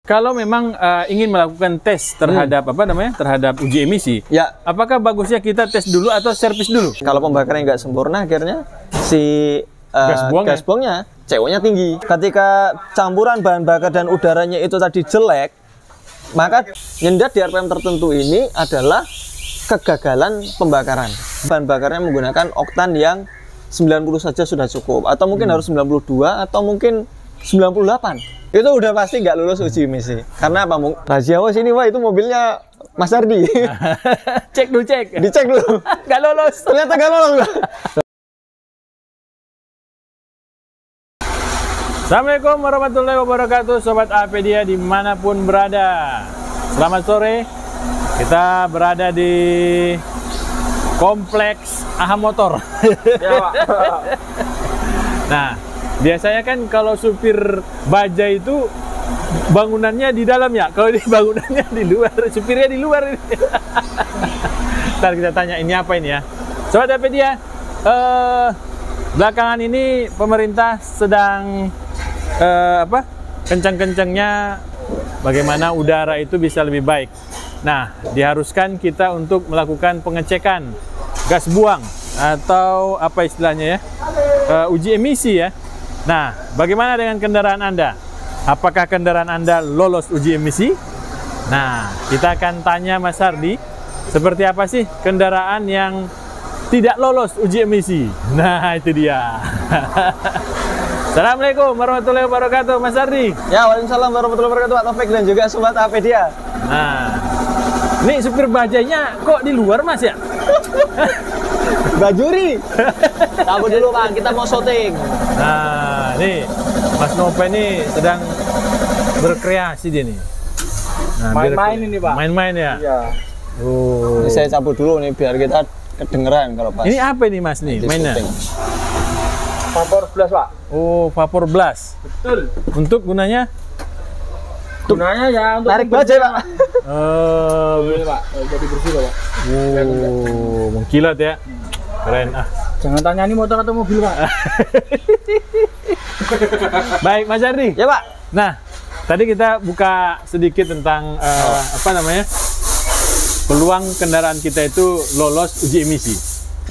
Kalau memang ingin melakukan tes terhadap terhadap uji emisi, ya, apakah bagusnya kita tes dulu atau servis dulu? Kalau pembakaran nggak sempurna, akhirnya si gas buangnya CO-nya tinggi. Ketika campuran bahan bakar dan udaranya itu tadi jelek, maka nyendat di RPM tertentu ini adalah kegagalan pembakaran. Bahan bakarnya menggunakan oktan yang 90 saja sudah cukup, atau mungkin harus 92 atau mungkin 98. Itu udah pasti nggak lulus uji emisi. Karena apa? Rahasia sini, wah itu mobilnya Mas Ardi. Cek dulu, dicek dulu. Nggak lolos. Ternyata nggak lolos. Assalamualaikum warahmatullahi wabarakatuh, Sobat Apedia dimanapun berada. Selamat sore. Kita berada di Kompleks AHA Motor. Ya, Pak. Nah, biasanya kan kalau supir baja itu bangunannya di dalam ya. Kalau di bangunannya di luar, supirnya di luar. Ntar kita tanya ini apa ini ya. Sobat Apedia, belakangan ini pemerintah sedang kencang-kencangnya bagaimana udara itu bisa lebih baik. Nah, diharuskan kita untuk melakukan pengecekan gas buang atau apa istilahnya ya, uji emisi ya. Nah, bagaimana dengan kendaraan Anda? Apakah kendaraan Anda lolos uji emisi? Nah, kita akan tanya Mas Ardi, seperti apa sih kendaraan yang tidak lolos uji emisi? Nah, itu dia. Assalamualaikum warahmatullahi wabarakatuh, Mas Ardi. Ya, waalaikumsalam warahmatullahi wabarakatuh, Pak Taufik dan juga Sobat Apedia. Nah, ini supir bajanya kok di luar, Mas ya? Bajuri. Tahu dulu, Pak, kita mau syuting. Nah, nih Mas Nope ini sedang berkreasi dia nih. Nah, main-main ini, Pak. Main-main ya? Iya. Oh. Ini saya cabut dulu nih biar kita kedengeran kalau pas. Ini apa ini, Mas nih mainnya? Vapor blast, Pak. Oh, vapor blast. Betul. Untuk gunanya? Gunanya ya untuk tarik baja, Pak. Boleh, Pak. Jadi bersih loh, Pak. Oh, mengkilat ya. Keren ah. Jangan tanya ini motor atau mobil, Pak. Baik, Mas Ardi. Ya, Pak. Nah, tadi kita buka sedikit tentang peluang kendaraan kita itu lolos uji emisi.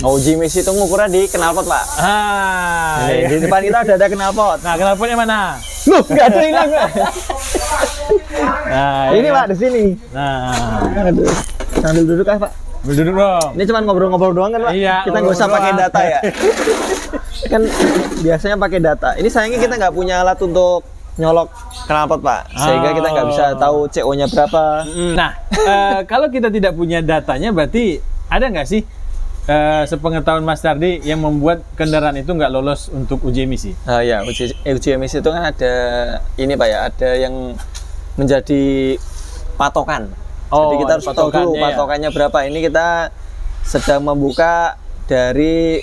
Oh, uji emisi itu ngukurnya di knalpot, Pak. Iya. Di depan kita ada knalpot. Nah, knalpotnya mana? Loh, nggak ada hilang. Nah, ini, Pak, di sini. Nah, aduh. Sambil duduk, Pak. Duduk dong. Ini cuma ngobrol-ngobrol doang kan, Pak? Iya, kita nggak usah pakai data ya. Kan biasanya pakai data. Ini sayangnya kita nggak punya alat untuk nyolok knalpot, Pak. Sehingga kita nggak bisa tahu CO-nya berapa. Nah, kalau kita tidak punya datanya, berarti ada nggak sih sepengetahuan Mas Ardi yang membuat kendaraan itu nggak lolos untuk uji emisi? Ya, uji emisi itu kan ada ini, Pak ya, ada yang menjadi patokan. Oh, jadi kita harus tahu dulu patokannya berapa. Ini kita sedang membuka dari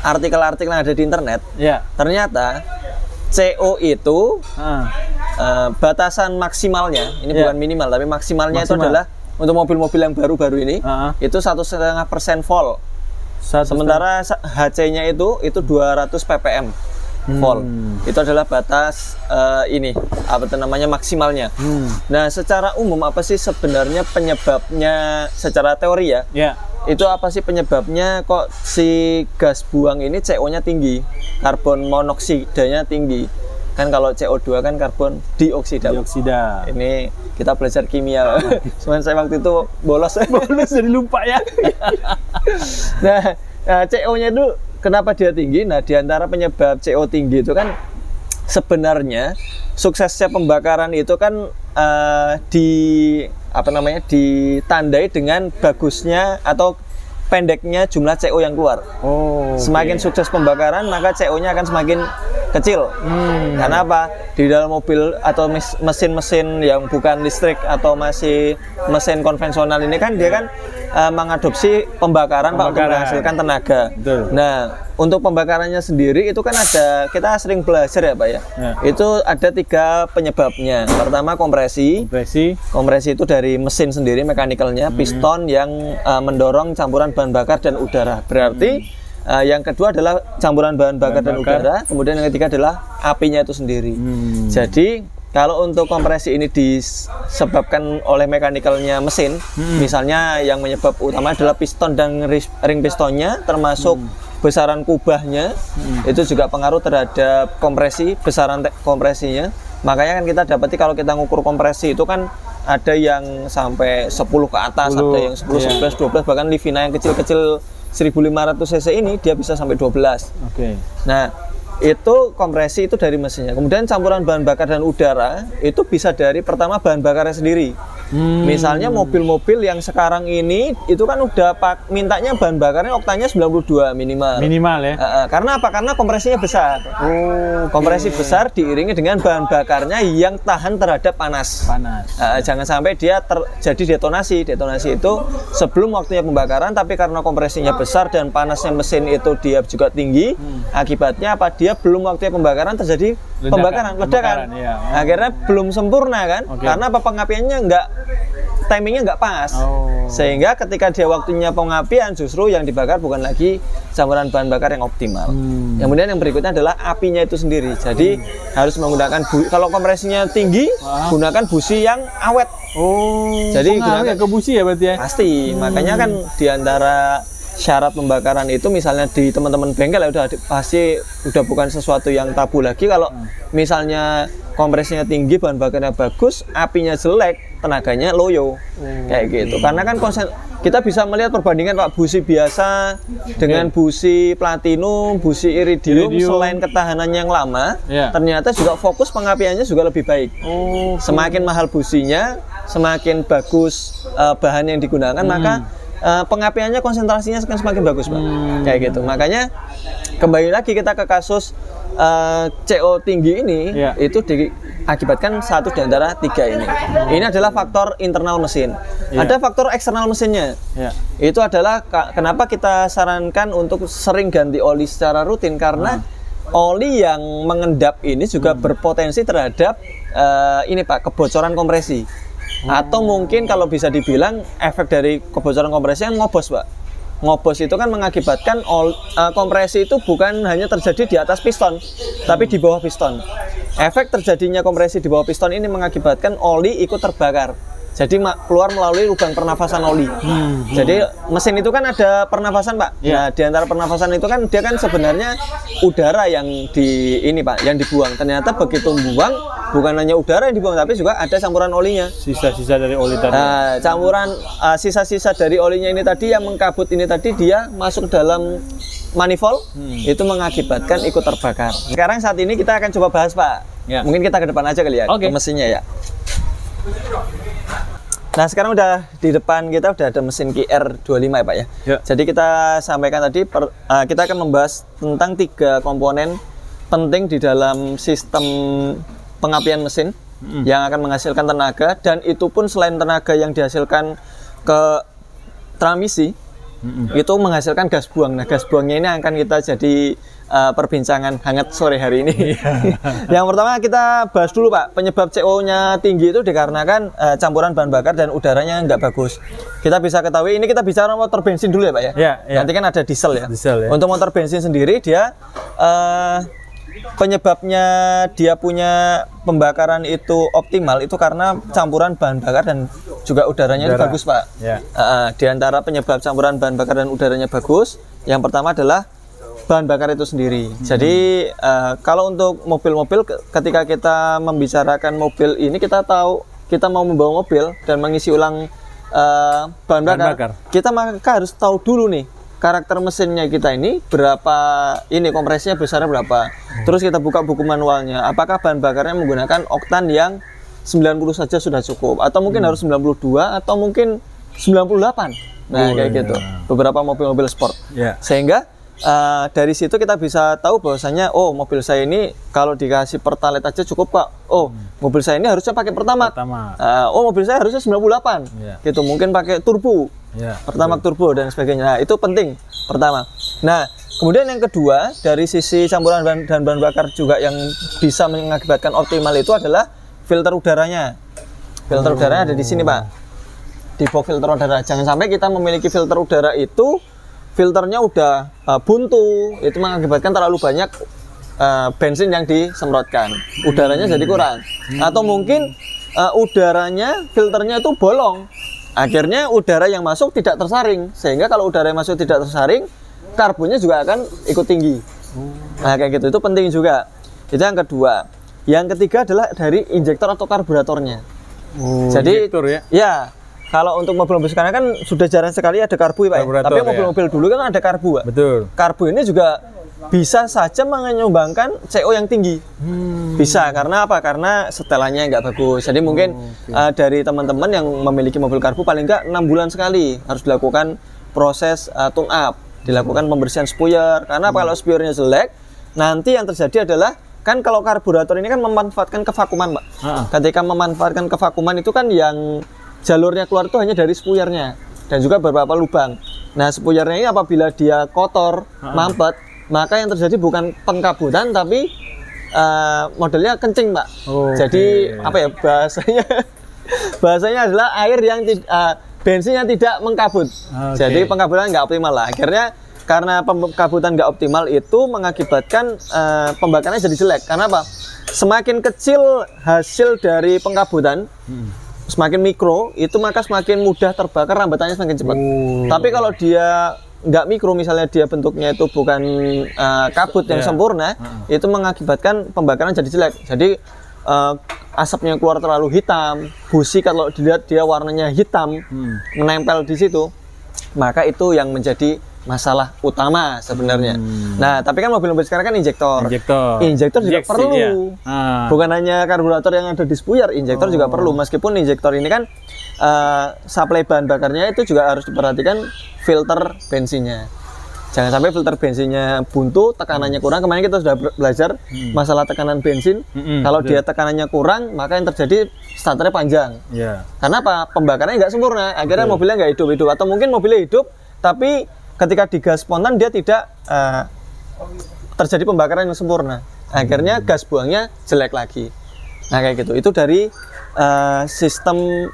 artikel-artikel yang ada di internet. Ya. Ternyata CO itu batasan maksimalnya, ini bukan minimal tapi maksimalnya itu adalah untuk mobil-mobil yang baru-baru ini itu 1,5% vol. Sementara HC-nya itu 200 ppm vol. Itu adalah batas maksimalnya. Nah, secara umum apa sih sebenarnya penyebabnya secara teori ya? Itu apa sih penyebabnya kok si gas buang ini CO-nya tinggi, karbon monoksidanya tinggi? Kan kalau CO2 kan karbon dioksida. Ini kita belajar kimia. Cuman saya waktu itu bolos jadi lupa ya. Nah, CO-nya itu kenapa dia tinggi? Nah, diantara penyebab CO tinggi itu kan sebenarnya suksesnya pembakaran itu kan ditandai dengan bagusnya atau pendeknya jumlah CO yang keluar. Semakin sukses pembakaran, maka CO-nya akan semakin kecil. Karena apa? Di dalam mobil atau mesin-mesin yang bukan listrik atau masih mesin konvensional ini kan dia kan mengadopsi pembakaran Pak, untuk menghasilkan tenaga. Betul. Nah, untuk pembakarannya sendiri itu kan ada, kita sering belajar ya, Pak ya. Itu ada 3 penyebabnya. Pertama kompresi. Kompresi itu dari mesin sendiri, mekanikalnya, piston yang mendorong campuran bahan bakar dan udara. Berarti yang kedua adalah campuran bahan bakar dan udara. Kemudian yang ketiga adalah apinya itu sendiri. Jadi kalau untuk kompresi ini disebabkan oleh mekanikalnya mesin, misalnya yang menyebab utama adalah piston dan ring pistonnya, termasuk besaran kubahnya, itu juga pengaruh terhadap kompresi, besaran kompresinya. Makanya kan kita dapati kalau kita ngukur kompresi itu kan ada yang sampai 10 ke atas, ada yang 10, 11, 12, bahkan Livina yang kecil-kecil 1500 cc ini dia bisa sampai 12. Nah, itu kompresi itu dari mesinnya. Kemudian campuran bahan bakar dan udara itu bisa dari pertama bahan bakarnya sendiri. Misalnya mobil-mobil yang sekarang ini itu kan udah mintanya bahan bakarnya oktannya 92 minimal. Minimal ya. Karena apa? Karena kompresinya besar. Kompresi besar diiringi dengan bahan bakarnya yang tahan terhadap panas. Jangan sampai dia terjadi detonasi. Detonasi itu sebelum waktunya pembakaran, tapi karena kompresinya besar dan panasnya mesin itu dia juga tinggi, akibatnya apa? Dia belum waktunya pembakaran terjadi ledakan. Iya. Akhirnya belum sempurna kan? Karena apa? Pengapiannya timingnya nggak pas, sehingga ketika dia waktunya pengapian justru yang dibakar bukan lagi campuran bahan bakar yang optimal. Kemudian yang berikutnya adalah apinya itu sendiri. Jadi harus menggunakan kalau kompresinya tinggi, gunakan busi yang awet. Jadi gunakan ke busi ya berarti ya? Pasti. Makanya kan diantara syarat pembakaran itu misalnya di teman-teman bengkel ya pasti udah bukan sesuatu yang tabu lagi kalau misalnya kompresinya tinggi, bahan bakarnya bagus, apinya jelek, tenaganya loyo, kayak gitu. Karena kan kita bisa melihat perbandingan Pak, busi biasa dengan busi platinum, busi iridium, selain ketahanannya yang lama, ternyata juga fokus pengapiannya juga lebih baik. Semakin mahal businya, semakin bagus bahan yang digunakan, maka pengapiannya konsentrasinya akan semakin bagus, Pak. Kayak gitu. Makanya kembali lagi kita ke kasus CO tinggi ini, itu diakibatkan satu di antara tiga ini. Ini adalah faktor internal mesin. Ada faktor eksternal mesinnya. Itu adalah kenapa kita sarankan untuk sering ganti oli secara rutin, karena oli yang mengendap ini juga berpotensi terhadap ini Pak, kebocoran kompresi. Atau mungkin kalau bisa dibilang efek dari kebocoran kompresi yang ngobos, Pak. Ngobos itu kan mengakibatkan kompresi itu bukan hanya terjadi di atas piston, tapi di bawah piston. Efek terjadinya kompresi di bawah piston ini mengakibatkan oli ikut terbakar. Jadi keluar melalui lubang pernafasan oli. Jadi mesin itu kan ada pernafasan, Pak. Nah, di antara pernafasan itu kan dia kan sebenarnya udara yang ini Pak, yang dibuang. Ternyata begitu buang, bukan hanya udara yang dibuang, tapi juga ada campuran olinya. Sisa-sisa dari oli tadi. Nah, campuran sisa-sisa dari olinya ini tadi yang mengkabut ini tadi dia masuk dalam manifold, itu mengakibatkan ikut terbakar. Sekarang saat ini kita akan coba bahas, Pak. Mungkin kita ke depan aja kali ya, ke mesinnya ya. Nah, sekarang udah di depan kita udah ada mesin QR25 ya Pak ya. Jadi kita sampaikan tadi kita akan membahas tentang 3 komponen penting di dalam sistem pengapian mesin yang akan menghasilkan tenaga, dan itu pun selain tenaga yang dihasilkan ke transmisi, itu menghasilkan gas buang. Nah, gas buangnya ini akan kita jadi perbincangan hangat sore hari ini. Yang pertama kita bahas dulu Pak, penyebab CO-nya tinggi itu dikarenakan campuran bahan bakar dan udaranya nggak bagus. Kita bisa ketahui, ini kita bicara motor bensin dulu ya Pak ya. Nanti kan ada diesel ya. Untuk motor bensin sendiri dia penyebabnya dia punya pembakaran itu optimal itu karena campuran bahan bakar dan juga udaranya itu bagus Pak. Di antara penyebab campuran bahan bakar dan udaranya bagus, yang pertama adalah bahan bakar itu sendiri. Jadi kalau untuk mobil-mobil, ketika kita membicarakan mobil ini, kita tahu kita mau membawa mobil dan mengisi ulang bahan bakar, kita maka harus tahu dulu nih karakter mesinnya kita ini berapa, ini kompresinya besarnya berapa. Terus kita buka buku manualnya, apakah bahan bakarnya menggunakan oktan yang 90 saja sudah cukup, atau mungkin harus 92, atau mungkin 98. Nah, kayak gitu. Beberapa mobil-mobil sport. Sehingga dari situ kita bisa tahu bahwasanya mobil saya ini kalau dikasih pertalite aja cukup Pak. Mobil saya ini harusnya pakai pertamax. Mobil saya harusnya 98. Gitu, mungkin pakai turbo. Pertamax turbo dan sebagainya. Nah, itu penting pertama. Nah, kemudian yang kedua, dari sisi campuran dan bahan bakar juga yang bisa mengakibatkan optimal itu adalah filter udaranya. Filter udaranya ada di sini Pak. Di box filter udara. Jangan sampai kita memiliki filter udara itu filternya udah buntu, itu mengakibatkan terlalu banyak bensin yang disemprotkan. Udaranya jadi kurang. Atau mungkin udaranya, filternya itu bolong. Akhirnya udara yang masuk tidak tersaring. Sehingga kalau udara yang masuk tidak tersaring, karbonnya juga akan ikut tinggi. Nah, kayak gitu. Itu penting juga. Itu yang kedua. Yang ketiga adalah dari injektor atau karburatornya. Jadi, injektor ya? Ya, kalau untuk mobil-mobil sekarang kan sudah jarang sekali ada karbu, Pak. Tapi mobil-mobil dulu kan ada karbu, Pak. Betul. Karbu ini juga bisa saja menyumbangkan CO yang tinggi. Bisa, karena apa? Karena setelannya nggak bagus. Jadi mungkin dari teman-teman yang memiliki mobil karbu paling nggak 6 bulan sekali harus dilakukan proses tune up, dilakukan pembersihan spuyer. Karena kalau spuyernya jelek, nanti yang terjadi adalah kan kalau karburator ini kan memanfaatkan kevakuman, Pak. Ketika memanfaatkan kevakuman itu kan yang jalurnya keluar itu hanya dari spuyernya dan juga beberapa lubang. Nah, spuyernya ini apabila dia kotor, mampet, maka yang terjadi bukan pengkabutan tapi modelnya kencing, Pak. Jadi apa ya bahasanya adalah air yang bensin yang tidak mengkabut. Jadi pengkabutan nggak optimal lah. Akhirnya karena pengkabutan nggak optimal itu mengakibatkan pembakarannya jadi jelek. Karena apa? Semakin kecil hasil dari pengkabutan, semakin mikro, itu maka semakin mudah terbakar, rambatannya semakin cepat. Tapi kalau dia nggak mikro, misalnya dia bentuknya itu bukan kabut yang sempurna, itu mengakibatkan pembakaran jadi jelek. Jadi asapnya keluar terlalu hitam, busi kalau dilihat dia warnanya hitam, menempel di situ, maka itu yang menjadi masalah utama sebenarnya. Nah, tapi kan mobil-mobil sekarang kan injektor juga perlu. Bukan hanya karburator yang ada di spuyer, injektor juga perlu. Meskipun injektor ini kan suplai bahan bakarnya itu juga harus diperhatikan filter bensinnya. Jangan sampai filter bensinnya buntu, tekanannya kurang. Kemarin kita sudah belajar masalah tekanan bensin. Kalau dia tekanannya kurang, maka yang terjadi starternya panjang. Karena apa? Pembakarannya nggak sempurna. Akhirnya mobilnya nggak hidup-hidup. Atau mungkin mobilnya hidup, tapi ketika digas spontan dia tidak terjadi pembakaran yang sempurna. Akhirnya gas buangnya jelek lagi. Nah, kayak gitu. Itu dari sistem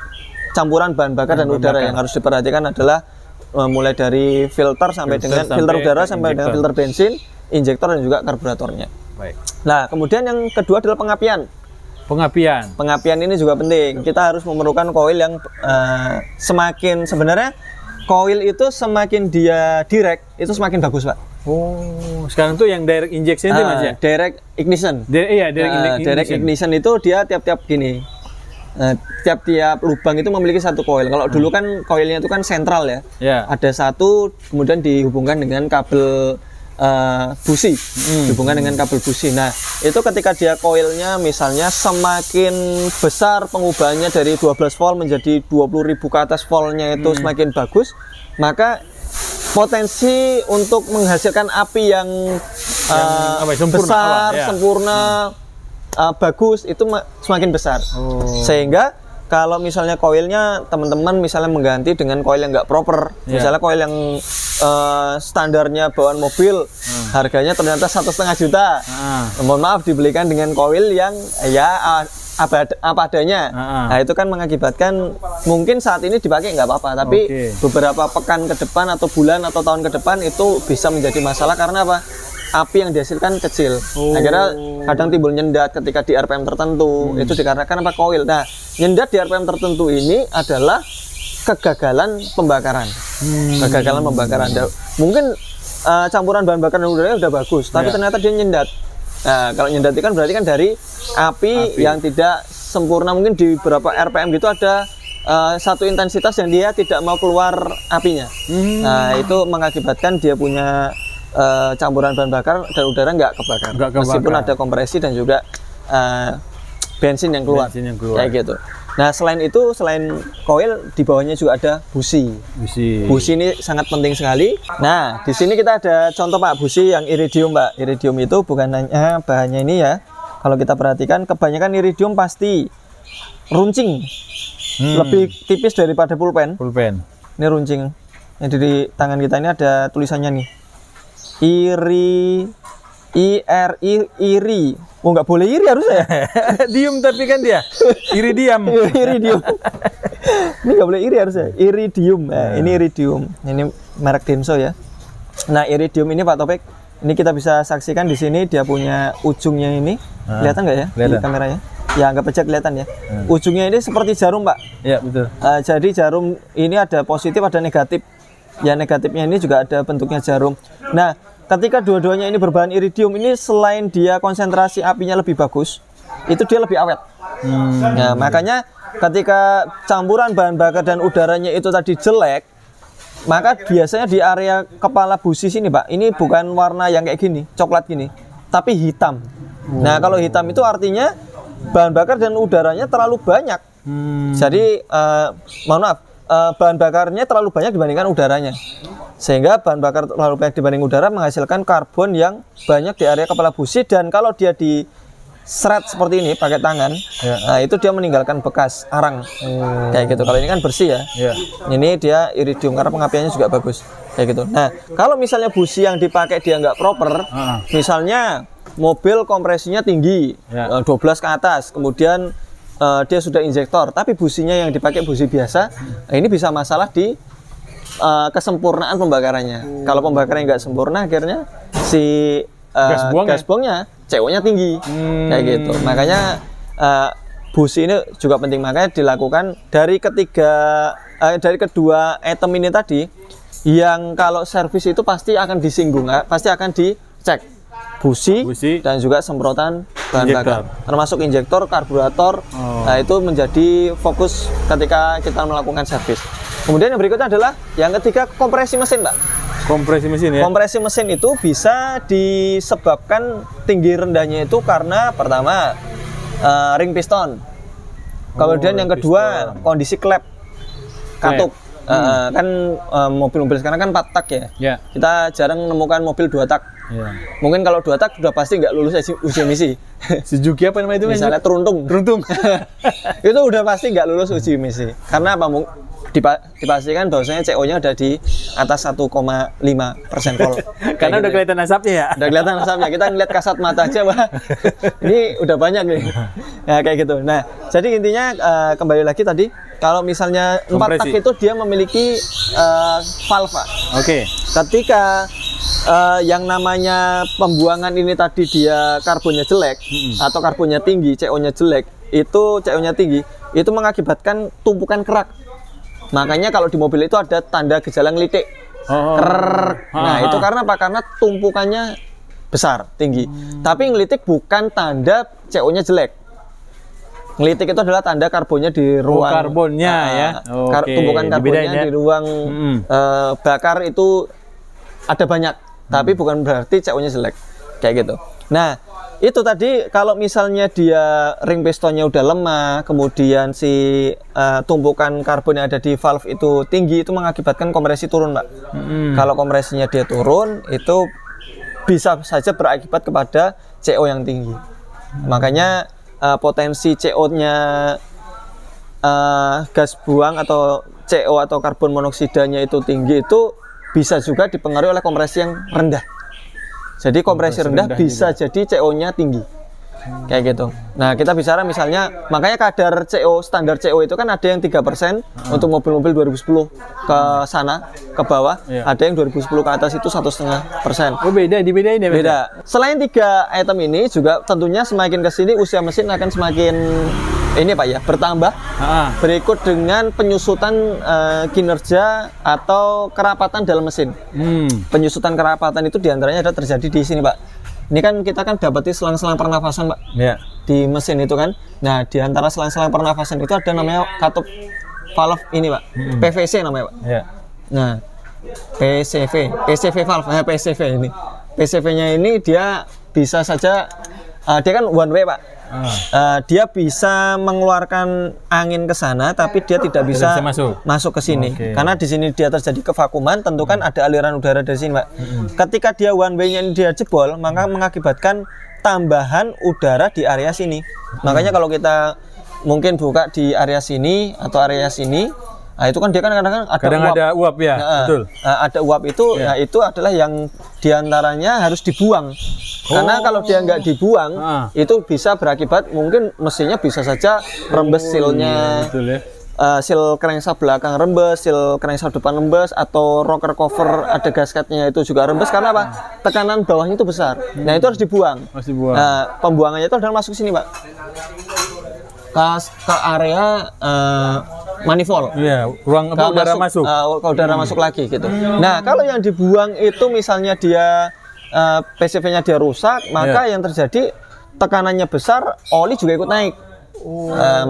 campuran bahan bakar dan udara yang harus diperhatikan adalah mulai dari filter sampai dengan filter udara sampai dengan filter bensin, injektor dan juga karburatornya. Nah, kemudian yang kedua adalah pengapian. Pengapian ini juga penting. Kita harus memerlukan koil yang semakin sebenarnya koil itu semakin dia direct itu semakin bagus, Pak. Sekarang tuh yang direct injection itu Mas ya? Direct ignition. Direct ignition itu dia tiap-tiap gini. Tiap-tiap lubang itu memiliki satu koil. Kalau dulu kan koilnya itu kan sentral ya. Ada satu, kemudian dihubungkan dengan kabel busi, dihubungkan dengan kabel busi. Nah, itu ketika dia koilnya misalnya semakin besar pengubahannya dari 12 volt menjadi 20.000 ke atas voltnya itu semakin bagus, maka potensi untuk menghasilkan api yang besar, sempurna, bagus itu semakin besar. Sehingga kalau misalnya koilnya teman-teman misalnya mengganti dengan koil yang nggak proper, misalnya koil yang standarnya bawaan mobil harganya ternyata 1,5 juta, mohon maaf dibelikan dengan koil yang ya apa adanya. Nah, itu kan mengakibatkan mungkin saat ini dipakai nggak apa-apa, tapi beberapa pekan ke depan atau bulan atau tahun ke depan itu bisa menjadi masalah. Karena apa? Api yang dihasilkan kecil. Akhirnya kadang timbul nyendat ketika di RPM tertentu. Itu dikarenakan apa? Koil. Nah, nyendat di RPM tertentu ini adalah kegagalan pembakaran. Kegagalan pembakaran. Mungkin campuran bahan bakar dan udaranya udah bagus, tapi ternyata dia nyendat. Nah, kalau nyendat itu kan berarti kan dari api yang tidak sempurna. Mungkin di beberapa RPM gitu ada satu intensitas yang dia tidak mau keluar apinya. Nah, itu mengakibatkan dia punya campuran bahan bakar dan udara nggak kebakar. Meskipun ada kompresi dan juga bensin yang keluar. Kayak gitu. Nah, selain itu, selain koil, di bawahnya juga ada busi. Busi ini sangat penting sekali. Nah, di sini kita ada contoh, Pak, busi yang iridium, Pak. Iridium itu bukan hanya bahannya ini ya. Kalau kita perhatikan, kebanyakan iridium pasti runcing. Lebih tipis daripada pulpen. Ini runcing. Ini di tangan kita ini ada tulisannya nih. Iri. Oh, nggak boleh iri harusnya. Dium tapi kan dia. Iridium. Iridium. Ini nggak boleh iri harusnya. Iridium. Nah, ini iridium. Ini merek Denso ya. Nah, iridium ini Pak Topik Ini kita bisa saksikan di sini dia punya ujungnya ini. Kelihatan nggak ya di kamera ya? Ya anggap aja kelihatan ya. Ujungnya ini seperti jarum, Pak. Ya, betul. Jadi jarum ini ada positif, ada negatif. Ya negatifnya ini juga ada bentuknya jarum. Nah, ketika dua-duanya ini berbahan iridium, ini selain dia konsentrasi apinya lebih bagus, itu dia lebih awet. Nah, makanya ketika campuran bahan bakar dan udaranya itu tadi jelek, maka biasanya di area kepala busi sini, Pak, ini bukan warna yang kayak gini, coklat gini, tapi hitam. Nah, kalau hitam itu artinya bahan bakar dan udaranya terlalu banyak. Jadi mohon maaf, bahan bakarnya terlalu banyak dibandingkan udaranya, sehingga bahan bakar terlalu banyak dibanding udara menghasilkan karbon yang banyak di area kepala busi. Dan kalau dia di seret seperti ini pakai tangan, nah itu dia meninggalkan bekas arang kayak gitu. Kalau ini kan bersih ya, ini dia iridium karena pengapiannya juga bagus kayak gitu. Nah, kalau misalnya busi yang dipakai dia nggak proper, misalnya mobil kompresinya tinggi, 12 ke atas, kemudian dia sudah injektor, tapi businya yang dipakai busi biasa, nah ini bisa masalah di kesempurnaan pembakarannya. Kalau pembakarannya nggak sempurna, akhirnya si gas buangnya CO-nya tinggi, kayak gitu. Makanya busi ini juga penting, makanya dilakukan dari kedua item ini tadi, yang kalau servis itu pasti akan disinggung, pasti akan dicek busi dan juga semprotan bahan bakar, termasuk injektor, karburator. Nah, itu menjadi fokus ketika kita melakukan servis. Kemudian yang berikutnya adalah yang ketiga, kompresi mesin, Pak. Kompresi mesin ya. Kompresi mesin itu bisa disebabkan tinggi rendahnya itu karena pertama ring piston. Kemudian yang kedua kondisi klep katup. Kan mobil-mobil sekarang kan 4 tak ya. Kita jarang menemukan mobil 2 tak. Mungkin kalau 2 tak sudah pasti nggak lulus uji emisi. Suzuki apa namanya itu? Misalnya Truntung. Itu udah pasti nggak lulus uji emisi. Karena apa? Dipastikan bahwasanya CO-nya ada di atas 1,5% vol. Karena udah kelihatan asapnya ya. Udah kelihatan asapnya. Kita ngeliat kasat mata aja, Pak. Ini udah banyak nih. Nah, kayak gitu. Nah, jadi intinya kembali lagi tadi, kalau misalnya 4 tak itu dia memiliki valve, Pak. Ketika yang namanya pembuangan ini tadi dia karbonnya jelek atau karbonnya tinggi, CO-nya jelek, itu CO-nya tinggi, itu mengakibatkan tumpukan kerak. Makanya kalau di mobil itu ada tanda gejala ngelitik. Nah, itu karena apa? Karena tumpukannya besar, tinggi. Tapi ngelitik bukan tanda CO-nya jelek. Ngelitik itu adalah tanda karbonnya di ruang karbonnya ya. Tumpukan karbonnya di ruang bakar itu ada banyak, tapi bukan berarti CO-nya jelek. Kayak gitu. Nah, itu tadi kalau misalnya dia ring pistonnya udah lemah, kemudian si tumpukan karbon yang ada di valve itu tinggi, itu mengakibatkan kompresi turun, Pak. Kalau kompresinya dia turun, itu bisa saja berakibat kepada CO yang tinggi. Makanya potensi CO-nya gas buang atau CO atau karbon monoksidanya itu tinggi, itu bisa juga dipengaruhi oleh kompresi yang rendah. Jadi kompresi rendah bisa juga jadi CO-nya tinggi. Kayak gitu. Nah, kita bicara misalnya, makanya kadar CO, standar CO itu kan ada yang 3% untuk mobil-mobil 2010 ke sana, ke bawah. Ada yang 2010 ke atas itu 1,5%. Oh, beda, dibedain ya? Beda. Selain 3 item ini juga tentunya semakin ke sini usia mesin akan semakin ini, Pak ya, bertambah. Berikut dengan penyusutan kinerja atau kerapatan dalam mesin. Penyusutan kerapatan itu diantaranya ada terjadi di sini, Pak. Ini kan kita kan dapati selang-selang pernafasan, Pak, di mesin itu kan. Nah, di antara selang-selang pernafasan itu ada namanya katup valve ini, Pak. PVC namanya, Pak. Nah, PCV valve, PCV ini. PCV-nya ini dia bisa saja dia kan one way, Pak. Dia bisa mengeluarkan angin ke sana, tapi dia tidak bisa masuk ke sini. Karena di sini dia terjadi kevakuman, tentu kan ada aliran udara dari sini, Pak. Ketika dia one way-nya dia jebol, maka mengakibatkan tambahan udara di area sini. Makanya kalau kita mungkin buka di area sini atau area sini, nah itu kan dia kan kadang-kadang ada uap ya. Betul. Ada uap itu, nah itu adalah yang diantaranya harus dibuang. Karena kalau dia nggak dibuang, itu bisa berakibat mungkin mesinnya bisa saja rembes silnya, seal crankshaft belakang rembes, seal crankshaft depan rembes, atau rocker cover ada gasketnya itu juga rembes. Karena apa? Tekanan bawahnya itu besar. Nah itu harus dibuang. Harus dibuang. Nah, pembuangannya itu adalah masuk sini, Pak, ke area manifold. Iya, ruang apa, udara masuk. Ke udara masuk lagi gitu. Nah kalau yang dibuang itu misalnya dia PCV-nya dia rusak, maka yang terjadi tekanannya besar, oli juga ikut naik.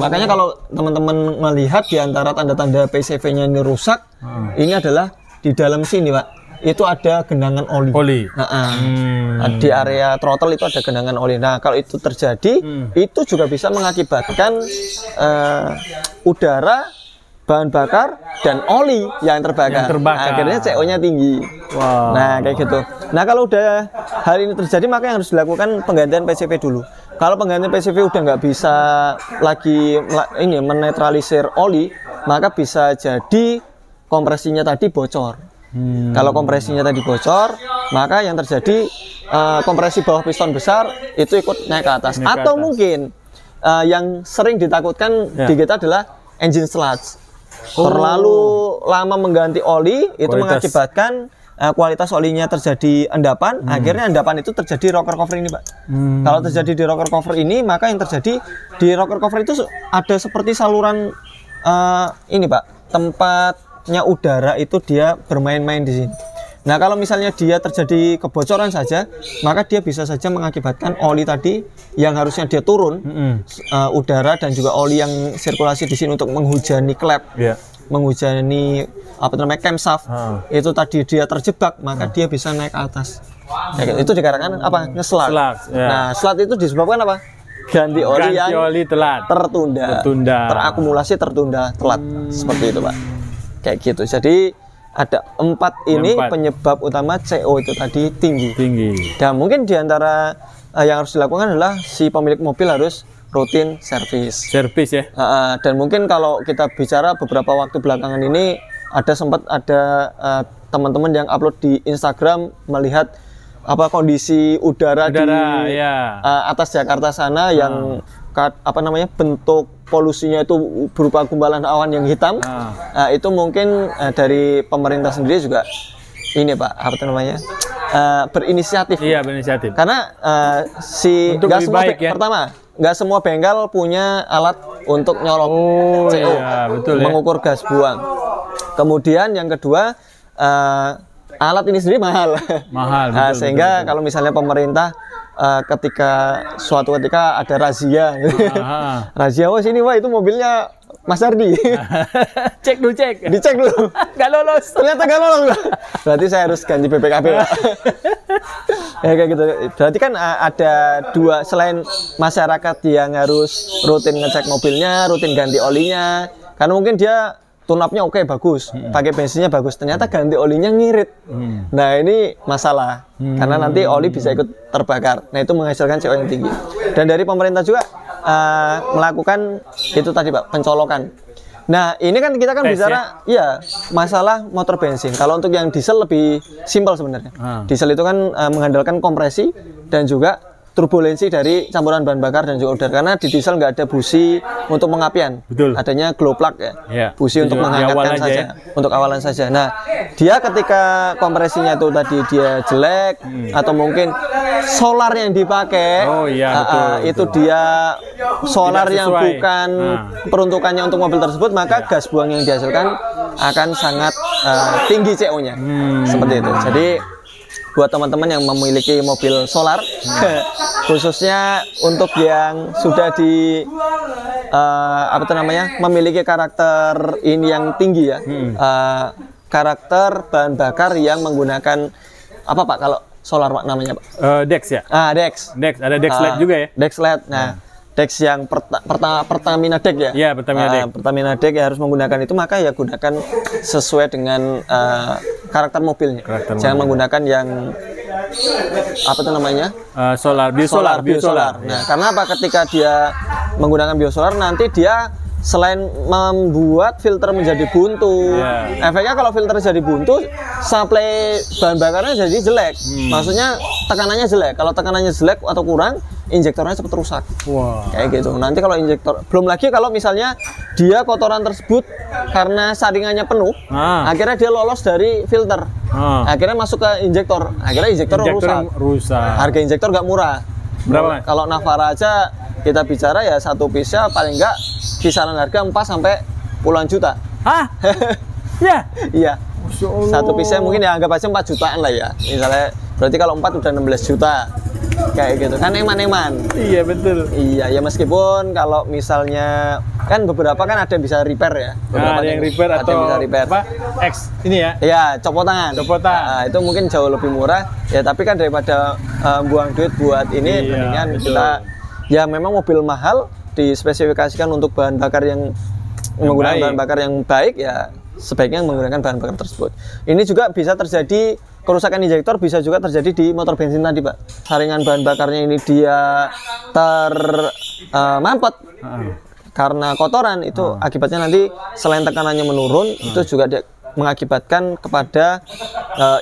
Makanya kalau teman-teman melihat di antara tanda-tanda PCV-nya ini rusak, ini adalah di dalam sini, Pak. Itu ada genangan oli. Di area throttle itu ada genangan oli. Nah, kalau itu terjadi, itu juga bisa mengakibatkan udara, bahan bakar, dan oli yang terbakar. Akhirnya CO-nya tinggi. Wow. Nah, kayak gitu. Nah, kalau udah hal ini terjadi, maka yang harus dilakukan penggantian PCV dulu. Kalau penggantian PCV udah nggak bisa lagi menetralisir oli, maka bisa jadi kompresinya tadi bocor. Kalau kompresinya tadi bocor, maka yang terjadi kompresi bawah piston besar itu ikut naik ke atas. Atau mungkin yang sering ditakutkan di kita adalah engine sludge. Terlalu lama mengganti oli itu mengakibatkan kualitas olinya terjadi endapan. Akhirnya endapan itu terjadi rocker cover ini, Pak. Kalau terjadi di rocker cover ini, maka yang terjadi di rocker cover itu ada seperti saluran ini, Pak, tempatnya udara itu dia bermain-main di sini. Nah, kalau misalnya dia terjadi kebocoran saja, maka dia bisa saja mengakibatkan oli tadi yang harusnya dia turun, udara dan juga oli yang sirkulasi di sini untuk menghujani klep, menghujani camshaft, itu tadi dia terjebak, maka dia bisa naik ke atas. Itu dikarenakan apa? Nge-slug. Nah, slug itu disebabkan apa? Ganti oli yang telat, tertunda, terakumulasi tertunda, telat, seperti itu, Pak. Kayak gitu. Jadi ada 4 ini penyebab utama CO itu tadi tinggi. Dan mungkin diantara yang harus dilakukan adalah si pemilik mobil harus rutin servis ya. Dan mungkin kalau kita bicara beberapa waktu belakangan ini sempat ada teman-teman yang upload di Instagram melihat kondisi udara di atas Jakarta sana yang bentuk polusinya itu berupa gumpalan awan yang hitam. Itu mungkin dari pemerintah sendiri juga ini, Pak, berinisiatif. Iya, berinisiatif. Karena pertama, nggak semua bengkel punya alat untuk nyolok CO, mengukur gas buang. Kemudian yang kedua, alat ini sendiri mahal. Sehingga kalau misalnya pemerintah suatu ketika ada razia, sini, wah itu mobilnya Mas Ardi. Dicek dulu. Nggak lolos. Ternyata nggak lolos. Berarti saya harus ganti BPKB, Pak. Kayak gitu. Berarti kan ada dua, selain masyarakat yang harus rutin ngecek mobilnya, rutin ganti olinya. Karena mungkin dia tune-up-nya oke, bagus, pakai bensinnya bagus, ternyata ganti olinya ngirit. Nah, ini masalah, karena nanti oli bisa ikut terbakar. Nah, itu menghasilkan CO yang tinggi. Dan dari pemerintah juga melakukan itu tadi, Pak, pencolokan. Nah, ini kan kita bicara masalah motor bensin. Kalau untuk yang diesel lebih simpel sebenarnya. Diesel itu kan mengandalkan kompresi dan juga turbulensi dari campuran bahan bakar dan juga udara, karena di diesel nggak ada busi untuk pengapian. Adanya glow plug busi untuk menghangatkan saja, untuk awalan saja. Nah, dia ketika kompresinya itu tadi dia jelek, atau mungkin solar yang dipakai itu dia solar yang bukan peruntukannya untuk mobil tersebut, maka gas buang yang dihasilkan akan sangat tinggi CO-nya. Seperti itu. Jadi buat teman-teman yang memiliki mobil solar, khususnya untuk yang sudah memiliki karakter ini yang tinggi ya, karakter bahan bakar yang menggunakan apa, Pak, kalau solar, Pak, namanya, Pak? Dex ya? Dex. Ada Dex LED juga ya? Dex LED. Nah, Dex yang Pertamina Dex ya? Iya, Pertamina Dex. Pertamina Dex ya, harus menggunakan itu, maka ya gunakan sesuai dengan karakter mobilnya. Jangan menggunakan yang biosolar. Nah, karena apa? Ketika dia menggunakan biosolar, nanti dia selain membuat filter menjadi buntu, efeknya kalau filter jadi buntu, supply bahan bakarnya jadi jelek. Maksudnya tekanannya jelek. Kalau tekanannya jelek atau kurang, injektornya cepat rusak. Wah. Kayak gitu. Nanti kalau injektor, belum lagi kalau misalnya dia kotoran tersebut karena saringannya penuh, akhirnya dia lolos dari filter, akhirnya masuk ke injektor, akhirnya injektor rusak. Harga injektor nggak murah. Berapa? Kalau Navara aja kita bicara ya satu piece-nya paling nggak kisaran harga 4 sampai puluhan juta. Hah? Ya? Iya. Satu piece mungkin ya anggap aja 4 jutaan lah ya. Misalnya berarti kalau 4 udah 16 juta. Kayak gitu kan eman-eman. Iya betul. Iya ya meskipun kalau misalnya kan beberapa kan ada yang bisa repair ya. Beberapa ada yang repair atau bisa repair. apa? X ini ya. Iya, copotan. Copotan. Nah, itu mungkin jauh lebih murah. Ya tapi kan daripada buang duit buat ini mendingan kita ya memang mobil mahal dispesifikasikan untuk bahan bakar yang menggunakan bahan bakar yang baik ya sebaiknya menggunakan bahan bakar tersebut. Ini juga bisa terjadi kerusakan injektor, bisa juga terjadi di motor bensin tadi, Pak. Saringan bahan bakarnya ini dia mampet karena kotoran itu akibatnya nanti selain tekanannya menurun itu juga mengakibatkan kepada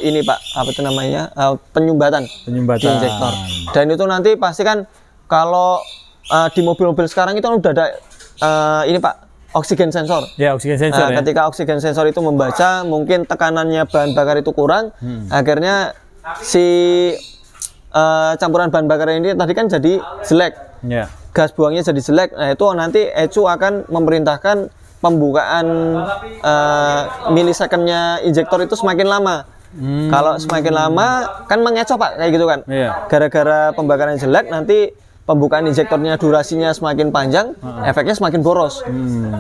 ini Pak, apa itu namanya? Penyumbatan di injektor. Dan itu nanti pasti kan kalau di mobil-mobil sekarang itu udah ada ini Pak, oksigen sensor. Ya, oksigen sensor. Nah, ketika oksigen sensor itu membaca mungkin tekanannya bahan bakar itu kurang, akhirnya si campuran bahan bakar ini tadi kan jadi jelek. Gas buangnya jadi jelek. Nah, itu nanti ECU akan memerintahkan pembukaan milisecondnya injektor itu semakin lama. Kalau semakin lama kan mengecoh Pak, kayak gitu kan. Gara-gara pembakaran jelek nanti pembukaan injektornya durasinya semakin panjang, efeknya semakin boros.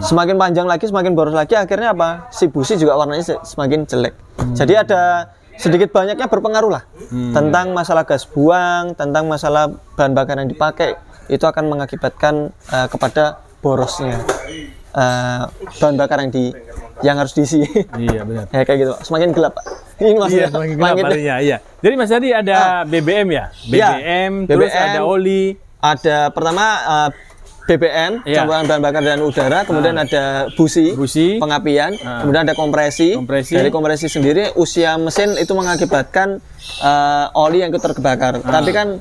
Semakin panjang lagi, semakin boros lagi, akhirnya apa? Si busi juga warnanya semakin jelek. Jadi ada sedikit banyaknya berpengaruh lah tentang masalah gas buang, tentang masalah bahan bakar yang dipakai, itu akan mengakibatkan kepada borosnya bahan bakar yang harus diisi. Iya benar. Ya kayak gitu. Semakin gelap Pak. Ini maksudnya. Semakin gelap harinya, iya. Jadi Mas Hadi ada BBM ya? BBM, terus ada oli. Ada pertama BBM, campuran bahan bakar dan udara, kemudian ada busi, pengapian, kemudian ada kompresi. Dari kompresi sendiri, usia mesin itu mengakibatkan oli yang terbakar. Tapi kan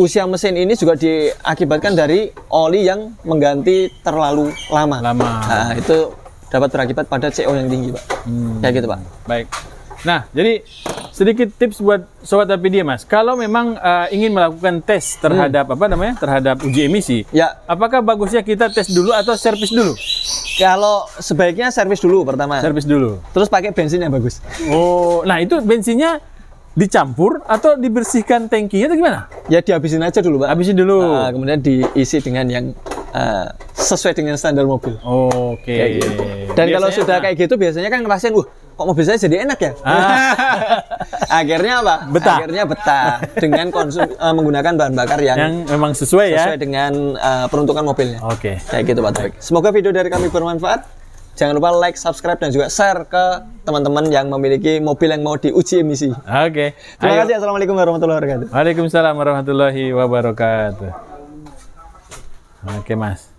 usia mesin ini juga diakibatkan dari oli yang mengganti terlalu lama. Nah, itu dapat berakibat pada CO yang tinggi, Pak. Kayak gitu, Pak. Baik. Nah, jadi sedikit tips buat sobat LPD Mas. Kalau memang ingin melakukan tes terhadap terhadap uji emisi, apakah bagusnya kita tes dulu atau servis dulu? Kalau sebaiknya servis dulu pertama. Servis dulu. Terus pakai bensin yang bagus. Oh, nah itu bensinnya dicampur atau dibersihkan tangkinya atau gimana? Ya dihabisin aja dulu, Pak. Habisin dulu. Kemudian diisi dengan yang sesuai dengan standar mobil. Oke. Gitu. Dan biasanya, kalau sudah kayak gitu biasanya kan ngerasain, kok mobil saya jadi enak ya? Akhirnya apa? Betah. Akhirnya betah dengan menggunakan bahan bakar yang memang sesuai dengan peruntukan mobilnya. Oke. Kayak gitu Pak Taufik. Semoga video dari kami bermanfaat. Jangan lupa like, subscribe, dan juga share ke teman-teman yang memiliki mobil yang mau diuji emisi. Oke. Terima kasih. Assalamualaikum warahmatullahi wabarakatuh. Waalaikumsalam warahmatullahi wabarakatuh. Oke Mas.